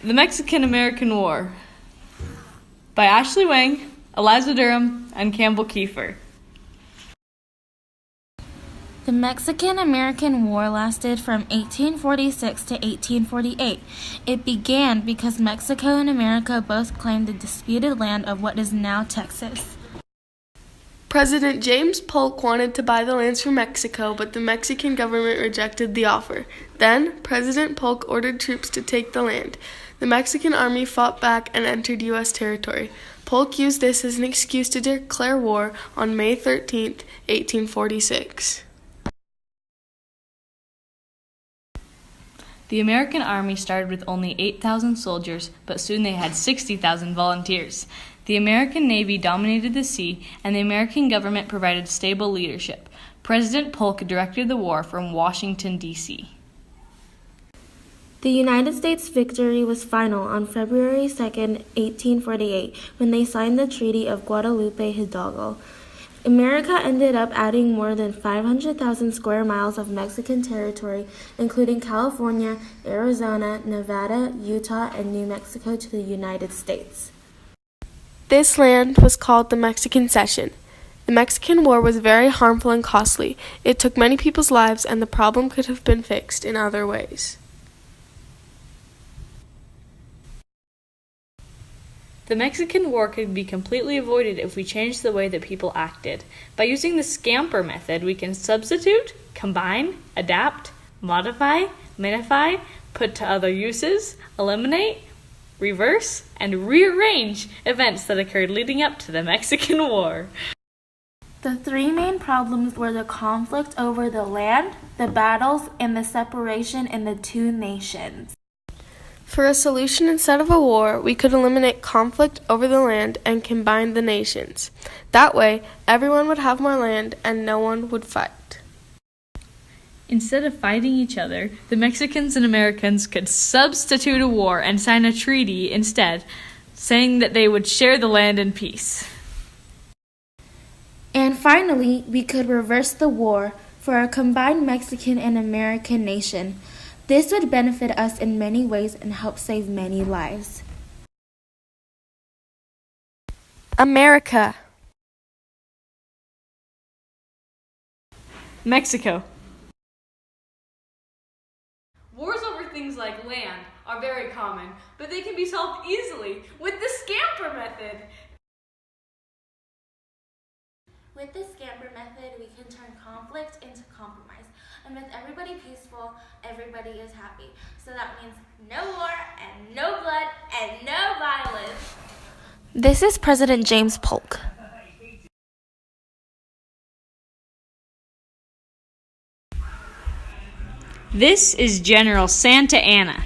The Mexican-American War by Ashley Wang, Eliza Durham, and Campbell Kiefer. The Mexican-American War lasted from 1846 to 1848. It began because Mexico and America both claimed the disputed land of what is now Texas. President James Polk wanted to buy the lands from Mexico, but the Mexican government rejected the offer. Then, President Polk ordered troops to take the land. The Mexican army fought back and entered U.S. territory. Polk used this as an excuse to declare war on May 13, 1846. The American army started with only 8,000 soldiers, but soon they had 60,000 volunteers. The American Navy dominated the sea, and the American government provided stable leadership. President Polk directed the war from Washington, D.C. The United States victory was final on February 2, 1848, when they signed the Treaty of Guadalupe Hidalgo. America ended up adding more than 500,000 square miles of Mexican territory, including California, Arizona, Nevada, Utah, and New Mexico to the United States. This land was called the Mexican Cession. The Mexican War was very harmful and costly. It took many people's lives, and the problem could have been fixed in other ways. The Mexican War could be completely avoided if we changed the way that people acted. By using the scamper method, we can substitute, combine, adapt, modify, minify, put to other uses, eliminate, reverse, and rearrange events that occurred leading up to the Mexican War. The three main problems were the conflict over the land, the battles, and the separation in the two nations. For a solution instead of a war, we could eliminate conflict over the land and combine the nations. That way, everyone would have more land and no one would fight. Instead of fighting each other, the Mexicans and Americans could substitute a war and sign a treaty instead, saying that they would share the land in peace. And finally, we could reverse the war for a combined Mexican and American nation. This would benefit us in many ways and help save many lives. America. Mexico. Wars over things like land are very common, but they can be solved easily with the scamper method. With the scamper method, we can turn conflict into compromise. And with everybody peaceful, everybody is happy. So that means no war and no blood and no violence. This is President James Polk. This is General Santa Anna.